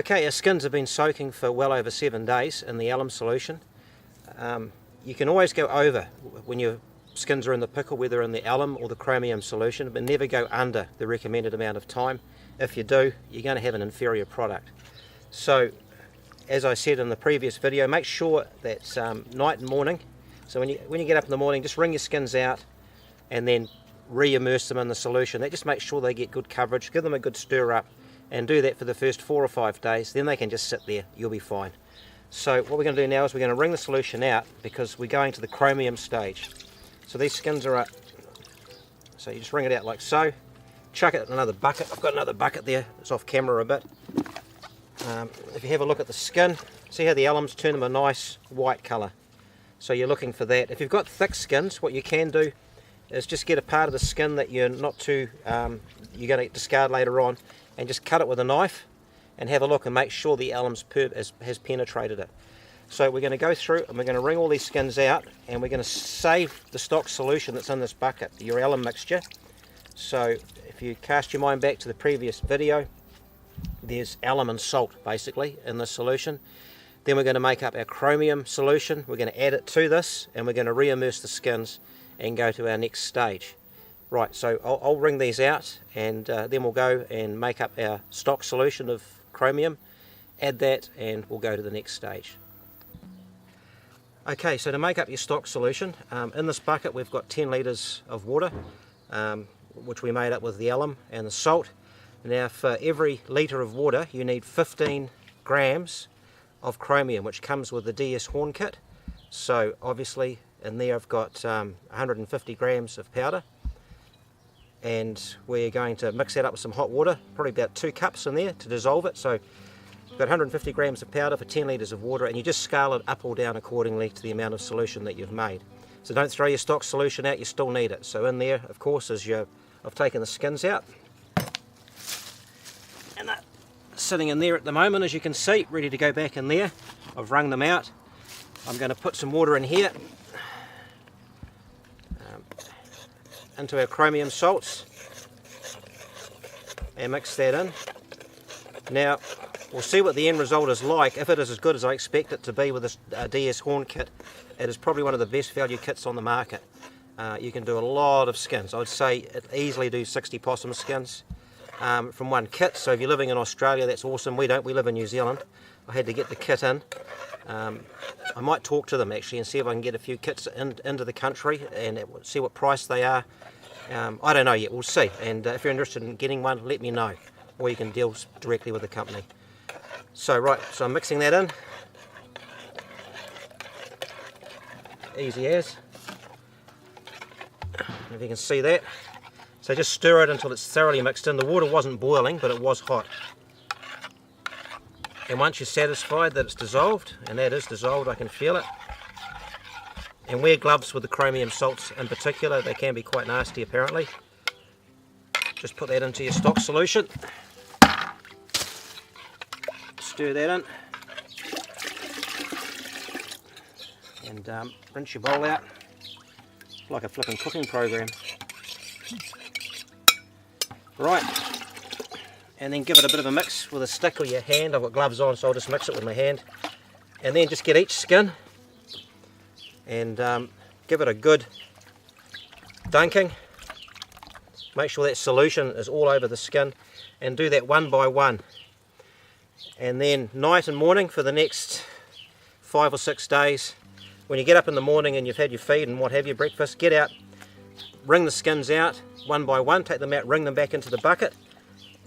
Okay, our skins have been soaking for well over 7 days in the alum solution. You can always go over when your skins are in the pickle, whether in the alum or the chromium solution, but never go under the recommended amount of time. If you do, you're going to have an inferior product. So, as I said in the previous video, make sure that night and morning, so when you get up in the morning, just wring your skins out and then re-immerse them in the solution. That just makes sure they get good coverage, give them a good stir up, and do that for the first 4 or 5 days. Then they can just sit there, you'll be fine. So what we're going to do now is we're going to wring the solution out because we're going to the chromium stage. So these skins are up, so you just wring it out like so, chuck it in another bucket. I've got another bucket there, it's off camera a bit. If you have a look at the skin, see how the alums turn them a nice white colour. So you're looking for that. If you've got thick skins, what you can do is just get a part of the skin that you're not too, you're going to discard later on, and just cut it with a knife and have a look and make sure the alum has penetrated it. So we're going to go through and we're going to wring all these skins out, and we're going to save the stock solution that's in this bucket, your alum mixture. So if you cast your mind back to the previous video, there's alum and salt basically in this solution. Then we're going to make up our chromium solution, we're going to add it to this, and we're going to re-immerse the skins and go to our next stage. Right, so I'll wring these out, and then we'll go and make up our stock solution of chromium, add that, and we'll go to the next stage. Okay, so to make up your stock solution, in this bucket we've got 10 litres of water, which we made up with the alum and the salt. Now for every litre of water you need 15 grams of chromium, which comes with the DS horn kit. So obviously in there I've got 150 grams of powder, and we're going to mix that up with some hot water, probably about 2 cups in there to dissolve it. So you've got 150 grams of powder for 10 litres of water, and you just scale it up or down accordingly to the amount of solution that you've made. So don't throw your stock solution out, you still need it. So in there, of course, is I've taken the skins out, and that's sitting in there at the moment, as you can see, ready to go back in there. I've wrung them out. I'm going to put some water in here, into our chromium salts, and mix that in. Now we'll see what the end result is like. If it is as good as I expect it to be with this DS horn kit, it is probably one of the best value kits on the market. You can do a lot of skins. I would say it easily do 60 possum skins from one kit. So if you're living in Australia, that's awesome. We live in New Zealand. I had to get the kit in. I might talk to them actually and see if I can get a few kits into the country and see what price they are. I don't know yet, we'll see. And if you're interested in getting one, let me know, or you can deal directly with the company. So right, so I'm mixing that in. Easy as. If you can see that. So just stir it until it's thoroughly mixed in. The water wasn't boiling, but it was hot. And once you're satisfied that it's dissolved, and that is dissolved, I can feel it. And wear gloves with the chromium salts in particular, they can be quite nasty apparently. Just put that into your stock solution. Stir that in. And rinse your bowl out. It's like a flipping cooking program. Right. And then give it a bit of a mix with a stick or your hand. I've got gloves on, so I'll just mix it with my hand. And then just get each skin and give it a good dunking. Make sure that solution is all over the skin, and do that one by one. And then night and morning for the next 5 or 6 days, when you get up in the morning and you've had your feed and what have you, breakfast, get out, wring the skins out one by one, take them out, wring them back into the bucket.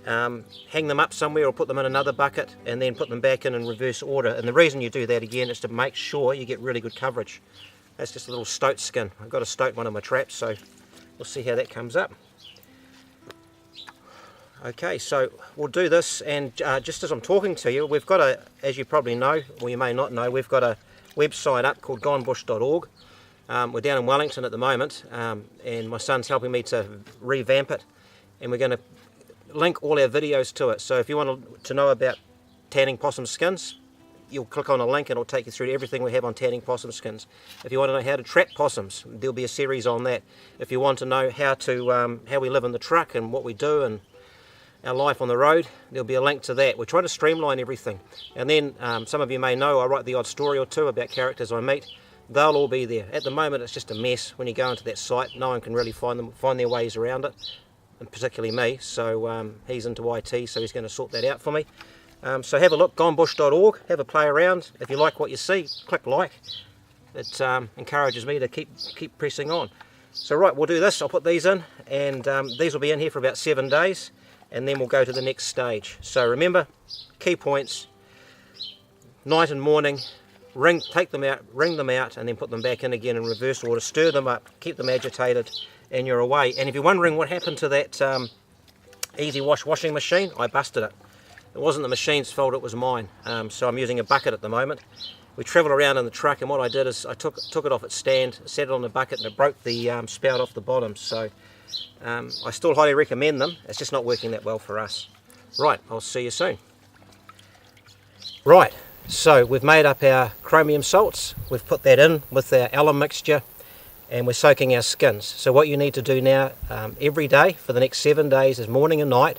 Hang them up somewhere or put them in another bucket, and then put them back in reverse order. And the reason you do that again is to make sure you get really good coverage. That's just a little stoat skin. I've got to stoat one of my traps, so we'll see how that comes up. Okay, so we'll do this, and just as I'm talking to you, we've got a, as you probably know, or you may not know, we've got a website up called gonebush.org. We're down in Wellington at the moment, and my son's helping me to revamp it, and we're going to link all our videos to it. So if you want to know about tanning possum skins, you'll click on a link and it'll take you through everything we have on tanning possum skins. If you want to know how to trap possums, there'll be a series on that. If you want to know how we live in the truck and what we do, and our life on the road, there'll be a link to that. We're trying to streamline everything. And then some of you may know I write the odd story or two about characters I meet. They'll all be there. At the moment it's just a mess when you go into that site. No one can really find their ways around it, and particularly me. So he's into IT, so he's going to sort that out for me. So have a look, gonebush.org, have a play around. If you like what you see, click like. It encourages me to keep pressing on. So right, we'll do this. I'll put these in, and these will be in here for about 7 days, and then we'll go to the next stage. So remember, key points: night and morning, take them out, wring them out, and then put them back in again in reverse order. Stir them up, keep them agitated, and you're away. And if you're wondering what happened to that Easy Wash washing machine, I busted it. It wasn't the machine's fault, it was mine. So I'm using a bucket at the moment. We travelled around in the truck, and what I did is I took it off its stand, set it on the bucket, and it broke the spout off the bottom. So I still highly recommend them. It's just not working that well for us. Right, I'll see you soon. Right, so we've made up our chromium salts. We've put that in with our alum mixture, and we're soaking our skins. So what you need to do now every day for the next 7 days is morning and night.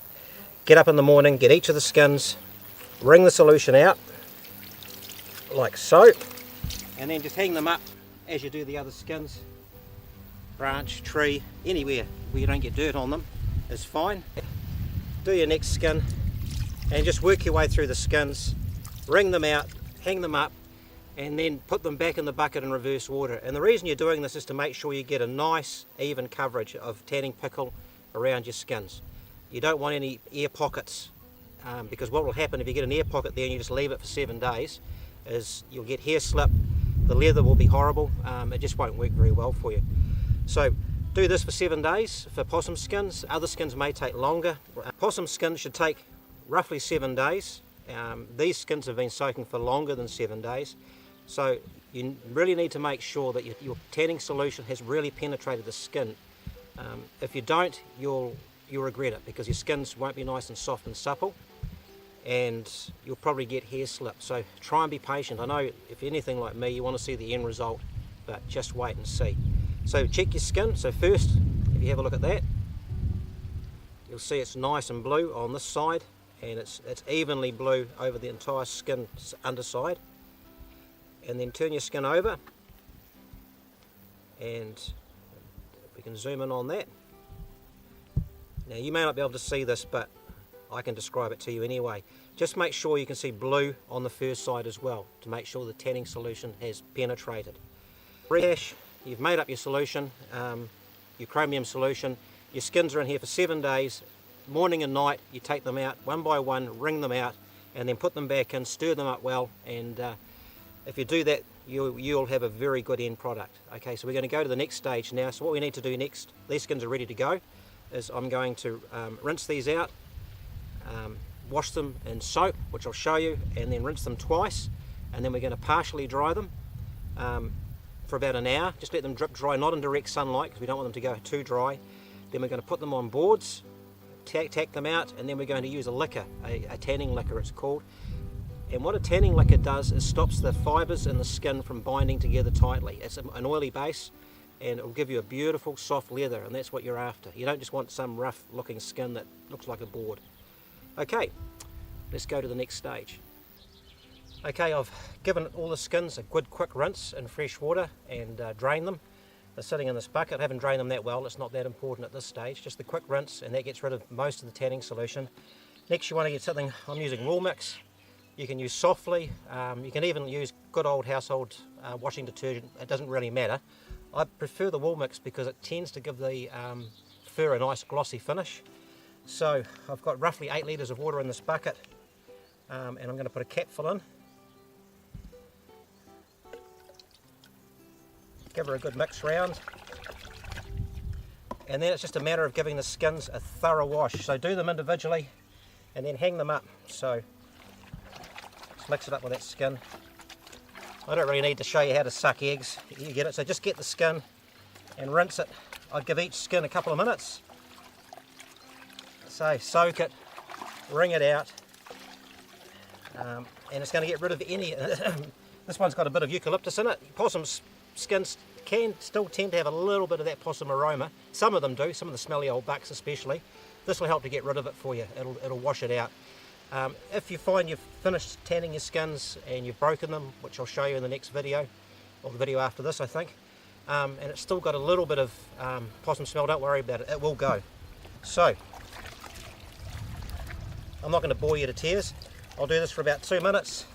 Get up in the morning, get each of the skins, wring the solution out like so, and then just hang them up as you do the other skins. Branch, tree, anywhere where you don't get dirt on them is fine. Do your next skin and just work your way through the skins, wring them out, hang them up, and then put them back in the bucket in reverse order. And the reason you're doing this is to make sure you get a nice even coverage of tanning pickle around your skins. You don't want any air pockets, because what will happen if you get an air pocket there and you just leave it for 7 days is you'll get hair slip, the leather will be horrible, it just won't work very well for you. So do this for 7 days for possum skins. Other skins may take longer. Possum skins should take roughly 7 days. These skins have been soaking for longer than 7 days. So you really need to make sure that your tanning solution has really penetrated the skin. If you don't, you'll regret it, because your skins won't be nice and soft and supple, and you'll probably get hair slip. So try and be patient. I know if you're anything like me, you want to see the end result, but just wait and see. So check your skin. So first, if you have a look at that, you'll see it's nice and blue on this side, and it's evenly blue over the entire skin underside. And then turn your skin over, and if we can zoom in on that. Now you may not be able to see this, but I can describe it to you anyway. Just make sure you can see blue on the first side as well, to make sure the tanning solution has penetrated. Rehash, you've made up your solution, your chromium solution. Your skins are in here for 7 days. Morning and night, you take them out one by one, wring them out, and then put them back in, stir them up well, and if you do that, you'll have a very good end product. Okay, so we're going to go to the next stage now. So what we need to do next, these skins are ready to go, is I'm going to rinse these out, wash them in soap, which I'll show you, and then rinse them twice, and then we're going to partially dry them for about an hour. Just let them drip dry, not in direct sunlight, because we don't want them to go too dry. Then we're going to put them on boards, tack them out, and then we're going to use a liquor, a tanning liquor it's called. And what a tanning liquor does is stops the fibres in the skin from binding together tightly. It's an oily base, and it will give you a beautiful soft leather, and that's what you're after. You don't just want some rough looking skin that looks like a board. Okay, let's go to the next stage. Okay, I've given all the skins a good quick rinse in fresh water and drained them. They're sitting in this bucket. I haven't drained them that well, it's not that important at this stage. Just the quick rinse, and that gets rid of most of the tanning solution. Next you want to get something, I'm using wool mix. You can use Softly, you can even use good old household washing detergent, it doesn't really matter. I prefer the wool mix because it tends to give the fur a nice glossy finish. So I've got roughly 8 litres of water in this bucket, and I'm going to put a capful in. Give her a good mix round. And then it's just a matter of giving the skins a thorough wash. So do them individually and then hang them up. So just mix it up with that skin. I don't really need to show you how to suck eggs, you get it. So just get the skin and rinse it. I'd give each skin a couple of minutes. So soak it, wring it out, and it's going to get rid of any, this one's got a bit of eucalyptus in it. Possum skins can still tend to have a little bit of that possum aroma. Some of them do, some of the smelly old bucks especially. this will help to get rid of it for you. It'll wash it out. If you find you've finished tanning your skins and you've broken them, which I'll show you in the next video, or the video after this I think, and it's still got a little bit of possum smell, don't worry about it, it will go. So, I'm not going to bore you to tears. I'll do this for about 2 minutes,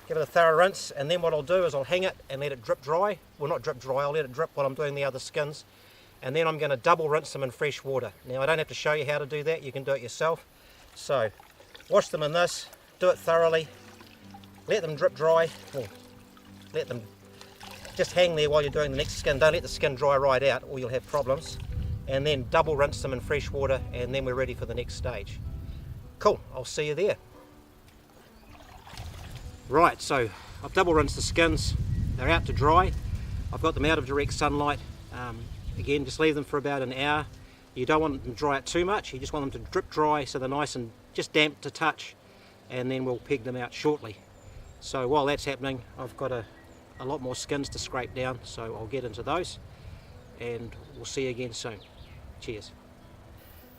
give it a thorough rinse, and then what I'll do is I'll hang it and let it drip dry. Well, not drip dry, I'll let it drip while I'm doing the other skins, and then I'm going to double rinse them in fresh water. Now I don't have to show you how to do that, you can do it yourself. So, wash them in this, do it thoroughly, let them drip dry, or let them just hang there while you're doing the next skin. Don't let the skin dry right out or you'll have problems. And then double rinse them in fresh water, and then we're ready for the next stage. Cool, I'll see you there. Right, so I've double rinsed the skins, they're out to dry. I've got them out of direct sunlight. Again, just leave them for about an hour. You don't want them to dry out too much, you just want them to drip dry so they're nice and just damp to touch, and then we'll peg them out shortly. So while that's happening, I've got a lot more skins to scrape down, so I'll get into those and we'll see you again soon. Cheers.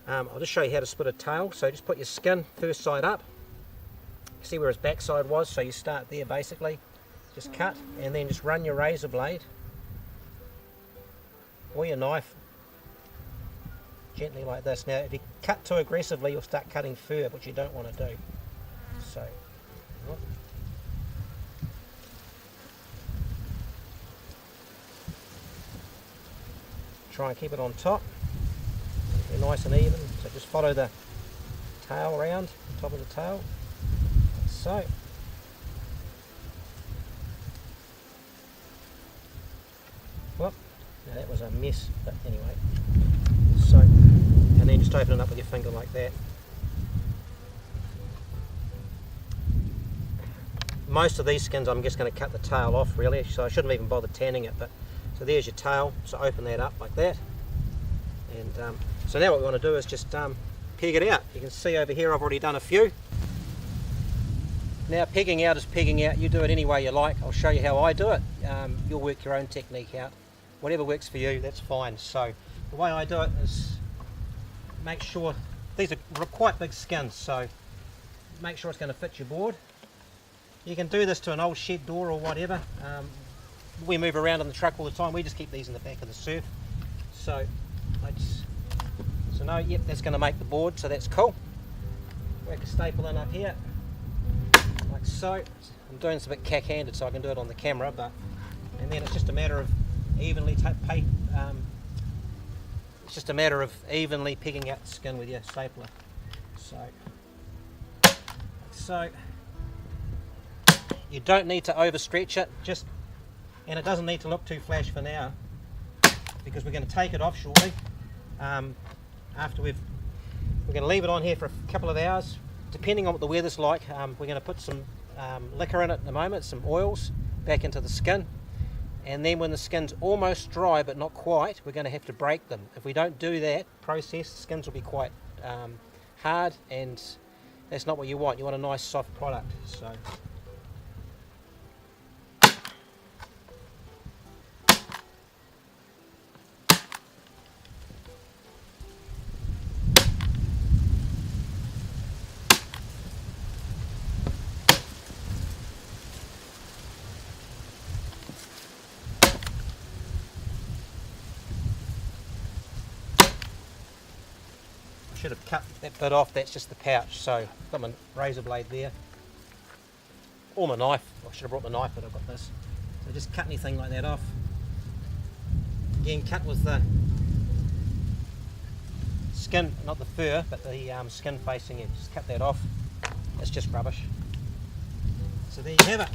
I'll just show you how to split a tail. So just put your skin first side up, see where his back side was, so you start there basically, just cut and then just run your razor blade or your knife gently like this. Now if you cut too aggressively you'll start cutting fur, which you don't want to do. So try and keep it on top, be nice and even. So just follow the tail around, the top of the tail, like so. Whoop, now that was a mess, but anyway. So, and then just open it up with your finger like that. Most of these skins I'm just going to cut the tail off really, so I shouldn't even bother tanning it. But so there's your tail, so open that up like that. And so now what we want to do is just peg it out. You can see over here I've already done a few. Now pegging out is pegging out, you do it any way you like. I'll show you how I do it. You'll work your own technique out. Whatever works for you, that's fine. So the way I do it is make sure, these are quite big skins, so make sure it's going to fit your board. You can do this to an old shed door or whatever. We move around in the truck all the time, we just keep these in the back of the surf. So no, yep, that's going to make the board, so that's cool. Work a staple in up here, like so. I'm doing this a bit cack-handed so I can do it on the camera, and then it's just a matter of evenly pegging out the skin with your stapler. So you don't need to overstretch it, and it doesn't need to look too flash for now, because we're going to take it off shortly. We're going to leave it on here for a couple of hours, depending on what the weather's like. We're going to put some liquor in it in a moment, some oils back into the skin, and then when the skin's almost dry but not quite, we're going to have to break them. If we don't do that process, the skins will be quite hard, and that's not what you want. You want a nice soft product. So should have cut that bit off, that's just the pouch. So I've got my razor blade there, or my knife. I should have brought my knife, but I've got this. So just cut anything like that off. Again, cut with the skin, not the fur, but the skin facing it. Just cut that off. It's just rubbish. So there you have it.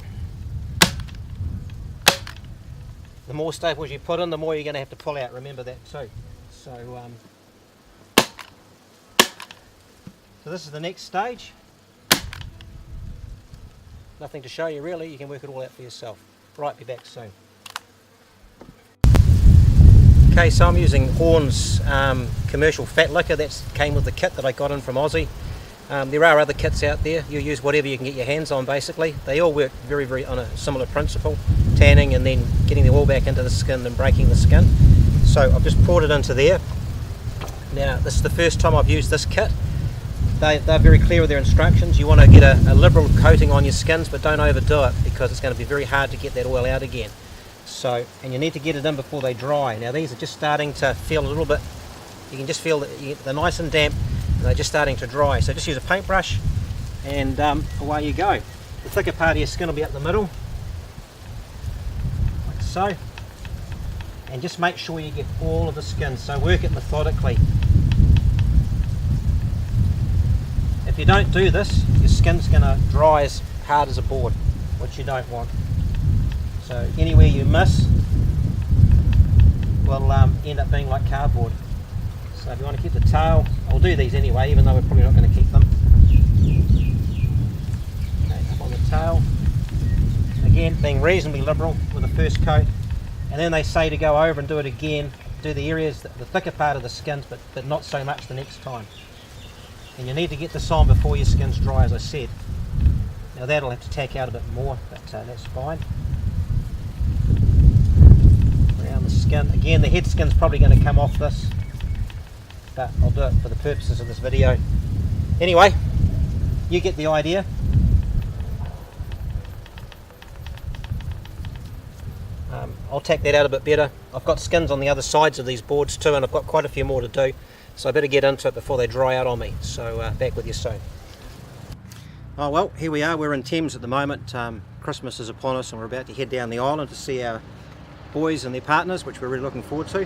The more staples you put in, the more you're going to have to pull out. Remember that too. So this is the next stage. Nothing to show you really, you can work it all out for yourself. Right, be back soon. Okay, so I'm using Horn's commercial fatliquor. That came with the kit that I got in from Aussie. There are other kits out there. You use whatever you can get your hands on basically. They all work very, very on a similar principle. Tanning and then getting the oil back into the skin and breaking the skin. So I've just poured it into there. Now this is the first time I've used this kit. They're very clear with their instructions. You want to get a liberal coating on your skins, but don't overdo it because it's going to be very hard to get that oil out again. So, and you need to get it in before they dry. Now these are just starting to feel a little bit, you can just feel that they're nice and damp and they're just starting to dry. So just use a paintbrush and away you go. The thicker part of your skin will be up the middle, like so. And just make sure you get all of the skin, so work it methodically. If you don't do this, your skin's going to dry as hard as a board, which you don't want. So anywhere you miss will end up being like cardboard. So if you want to keep the tail, I'll do these anyway, even though we're probably not going to keep them. Okay, up on the tail. Again, being reasonably liberal with the first coat. And then they say to go over and do it again, do the areas, the thicker part of the skins, but not so much the next time. And you need to get this on before your skin's dry, as I said. Now that'll have to tack out a bit more, but that's fine. Around the skin. Again, the head skin's probably going to come off this, but I'll do it for the purposes of this video. Anyway, you get the idea. I'll tack that out a bit better. I've got skins on the other sides of these boards too, and I've got quite a few more to do. So I better get into it before they dry out on me. So back with you soon. Oh well, here we are. We're in Thames at the moment. Christmas is upon us and we're about to head down the island to see our boys and their partners, which we're really looking forward to.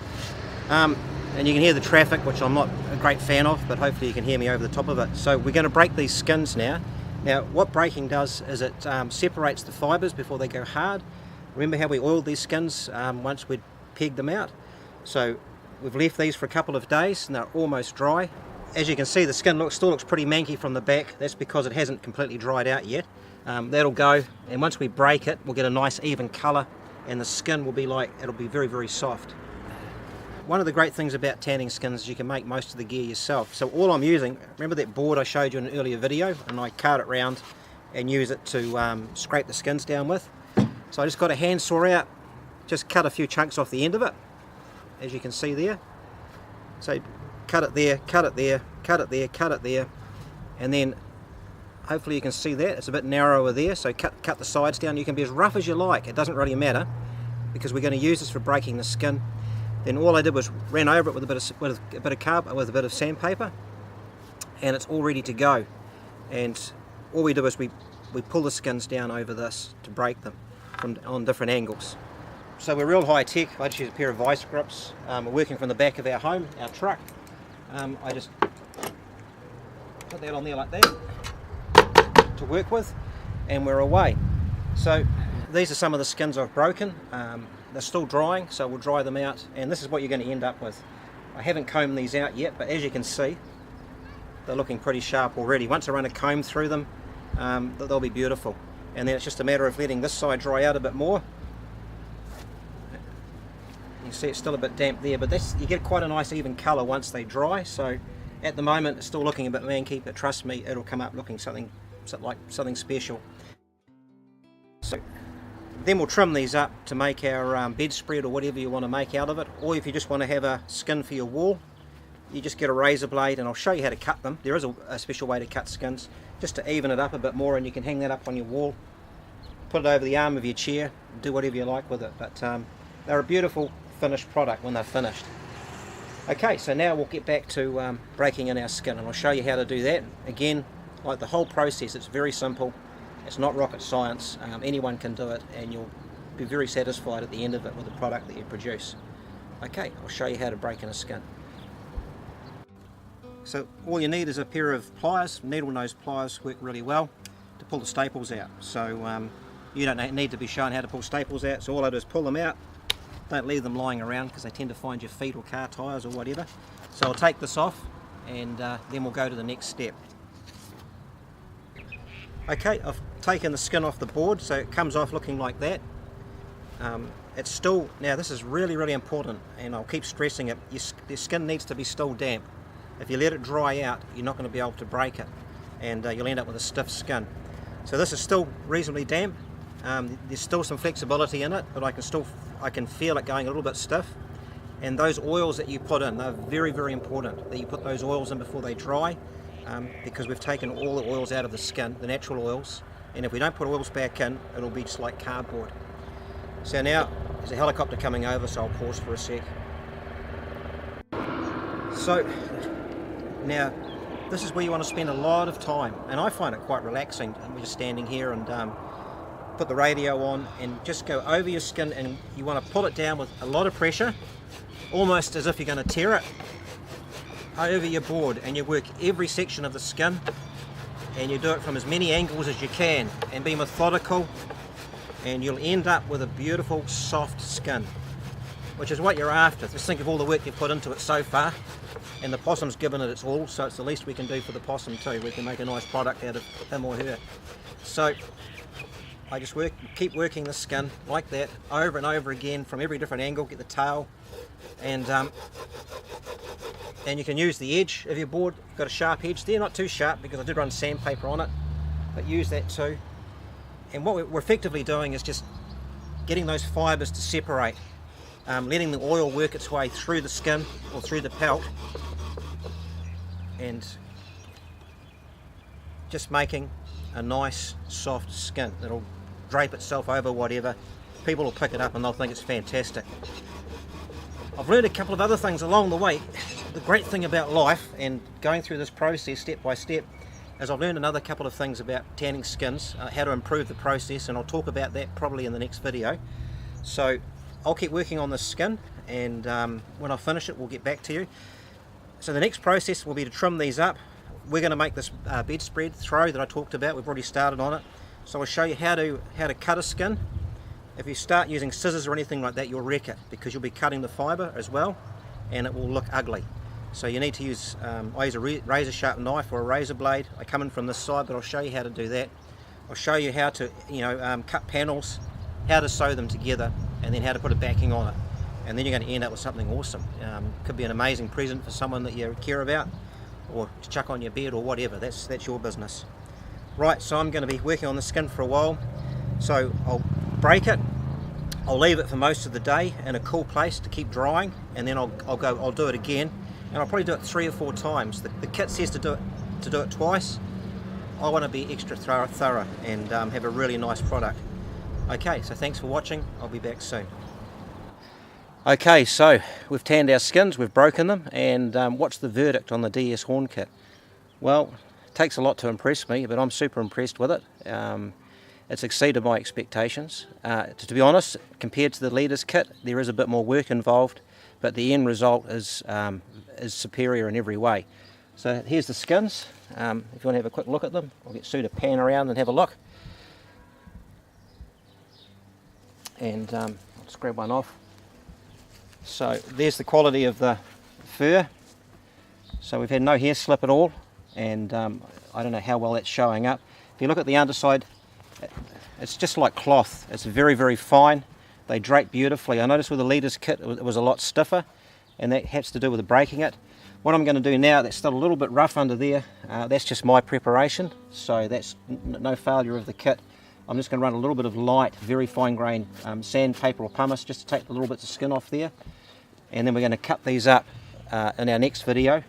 And you can hear the traffic, which I'm not a great fan of, but hopefully you can hear me over the top of it. So we're going to break these skins now. Now what breaking does is it separates the fibres before they go hard. Remember how we oiled these skins once we'd pegged them out? So we've left these for a couple of days and they're almost dry. As you can see, the skin still looks pretty manky from the back. That's because it hasn't completely dried out yet. That'll go, and once we break it, we'll get a nice even colour and the skin will be like, it'll be very, very soft. One of the great things about tanning skins is you can make most of the gear yourself. So all I'm using, remember that board I showed you in an earlier video, and I cart it round and use it to scrape the skins down with. So I just got a hand saw out, just cut a few chunks off the end of it, as you can see there. So cut it there, cut it there, cut it there, cut it there, and then hopefully you can see that it's a bit narrower there. So cut the sides down. You can be as rough as you like, it doesn't really matter, because we're going to use this for breaking the skin. Then all I did was ran over it with a bit of sandpaper, and it's all ready to go. And all we do is we pull the skins down over this to break them on different angles. So we're real high tech. I just use a pair of vice grips. We're working from the back of our home, our truck. I just put that on there like that to work with, and we're away. So these are some of the skins I've broken. They're still drying, so we'll dry them out, and this is what you're going to end up with. I haven't combed these out yet, but as you can see, they're looking pretty sharp already. Once I run a comb through them, they'll be beautiful. And then it's just a matter of letting this side dry out a bit more. You can see it's still a bit damp there, but you get quite a nice even colour once they dry. So at the moment it's still looking a bit manky, but trust me, it'll come up looking something special. So then we'll trim these up to make our bedspread or whatever you want to make out of it. Or if you just want to have a skin for your wall, you just get a razor blade, and I'll show you how to cut them. There is a special way to cut skins, just to even it up a bit more, and you can hang that up on your wall, put it over the arm of your chair, do whatever you like with it. But they're a beautiful finished product when they're finished. Okay, so now we'll get back to breaking in our skin, and I'll show you how to do that. Again, like the whole process, it's very simple. It's not rocket science. Anyone can do it, and you'll be very satisfied at the end of it with the product that you produce. Okay, I'll show you how to break in a skin. So all you need is a pair of pliers. Needle nose pliers work really well to pull the staples out. So you don't need to be shown how to pull staples out, so all I do is pull them out. Don't leave them lying around because they tend to find your feet or car tyres or whatever. So I'll take this off, and then we'll go to the next step. Okay, I've taken the skin off the board, so it comes off looking like that. It's still, now this is really, really important, and I'll keep stressing it, your skin needs to be still damp. If you let it dry out, you're not going to be able to break it, and you'll end up with a stiff skin. So this is still reasonably damp. There's still some flexibility in it, but I can feel it going a little bit stiff. And those oils that you put in, they're very, very important that you put those oils in before they dry, because we've taken all the oils out of the skin, the natural oils, and if we don't put oils back in, it'll be just like cardboard. So now there's a helicopter coming over, so I'll pause for a sec. So now this is where you want to spend a lot of time, and I find it quite relaxing. We're just standing here and put the radio on and just go over your skin, and you want to pull it down with a lot of pressure, almost as if you're going to tear it over your board, and you work every section of the skin, and you do it from as many angles as you can and be methodical, and you'll end up with a beautiful soft skin, which is what you're after. Just think of all the work you've put into it so far, and the possum's given it its all, so it's the least we can do for the possum too. We can make a nice product out of him or her. So I just keep working the skin like that over and over again from every different angle, get the tail, and you can use the edge of your board. You've got a sharp edge there, not too sharp because I did run sandpaper on it, but use that too. And what we're effectively doing is just getting those fibres to separate, letting the oil work its way through the skin or through the pelt, and just making a nice soft skin that'll drape itself over whatever. People will pick it up and they'll think it's fantastic. I've learned a couple of other things along the way. The great thing about life and going through this process step by step is I've learned another couple of things about tanning skins, how to improve the process, and I'll talk about that probably in the next video. So I'll keep working on this skin, and when I finish it we'll get back to you. So the next process will be to trim these up. We're going to make this bedspread throw that I talked about. We've already started on it. So I'll show you how to cut a skin. If you start using scissors or anything like that, you'll wreck it because you'll be cutting the fibre as well, and it will look ugly. So you need to use, I use a razor sharp knife or a razor blade. I come in from this side, but I'll show you how to do that. I'll show you how to cut panels, how to sew them together, and then how to put a backing on it. And then you're going to end up with something awesome. Could be an amazing present for someone that you care about, or to chuck on your bed or whatever. That's your business. Right, so I'm going to be working on the skin for a while. So I'll break it, I'll leave it for most of the day in a cool place to keep drying, and then I'll do it again, and I'll probably do it 3 or 4 times. The kit says to do it twice. I want to be extra thorough and have a really nice product. Okay, so thanks for watching. I'll be back soon. Okay, so we've tanned our skins, we've broken them, and what's the verdict on the DS Horn kit? Well, it takes a lot to impress me, but I'm super impressed with it. It's exceeded my expectations. To be honest, compared to the Leaders kit, there is a bit more work involved, but the end result is superior in every way. So here's the skins. If you want to have a quick look at them, I'll get Sue to pan around and have a look. And I'll just grab one off. So there's the quality of the fur. So we've had no hair slip at all, and I don't know how well that's showing up. If you look at the underside, it's just like cloth. It's very, very fine. They drape beautifully. I noticed with the Leaders kit it was a lot stiffer, and that has to do with breaking it. What I'm going to do now, that's still a little bit rough under there, that's just my preparation, so that's no failure of the kit. I'm just going to run a little bit of light, very fine grain sandpaper or pumice just to take the little bits of skin off there, and then we're going to cut these up in our next video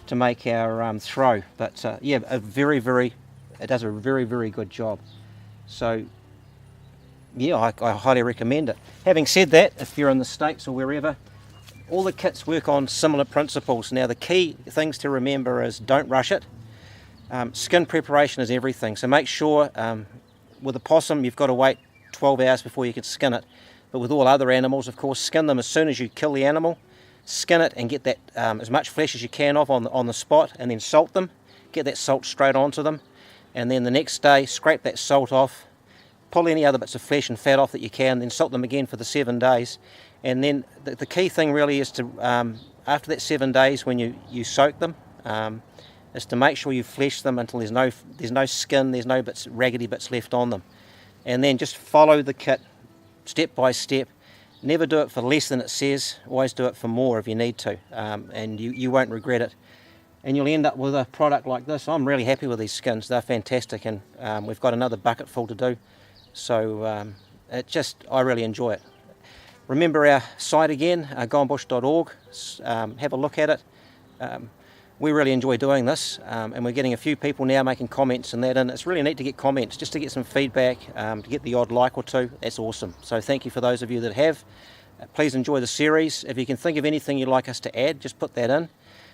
to make our throw. But yeah, it does a very, very good job. So yeah, I highly recommend it. Having said that, if you're in the States or wherever, all the kits work on similar principles. Now the key things to remember is don't rush it. Skin preparation is everything, so make sure with a possum you've got to wait 12 hours before you can skin it. But with all other animals, of course, skin them as soon as you kill the animal. Skin it and get that as much flesh as you can off on the spot, and then salt them. Get that salt straight onto them, and then the next day scrape that salt off, pull any other bits of flesh and fat off that you can, then salt them again for the 7 days. And then the key thing really is to, after that 7 days when you soak them, is to make sure you flesh them until there's no skin, there's no raggedy bits left on them. And then just follow the kit step by step. Never do it for less than it says, always do it for more if you need to, and you won't regret it. And you'll end up with a product like this. I'm really happy with these skins, they're fantastic, and we've got another bucket full to do. So I really enjoy it. Remember our site again, gonebush.org. Have a look at it. We really enjoy doing this, and we're getting a few people now making comments and that, and it's really neat to get comments, just to get some feedback, to get the odd like or two. That's awesome. So thank you for those of you that have. Please enjoy the series. If you can think of anything you'd like us to add, just put that in.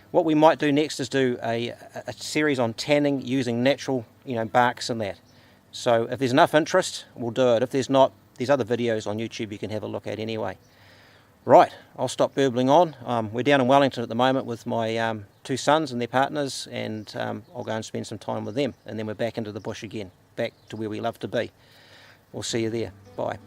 What we might do next is do a series on tanning using natural, barks and that. So if there's enough interest, we'll do it. If there's not, there's other videos on YouTube you can have a look at anyway. Right, I'll stop burbling on. We're down in Wellington at the moment with my 2 sons and their partners, and I'll go and spend some time with them, and then we're back into the bush again, back to where we love to be. We'll see you there. Bye.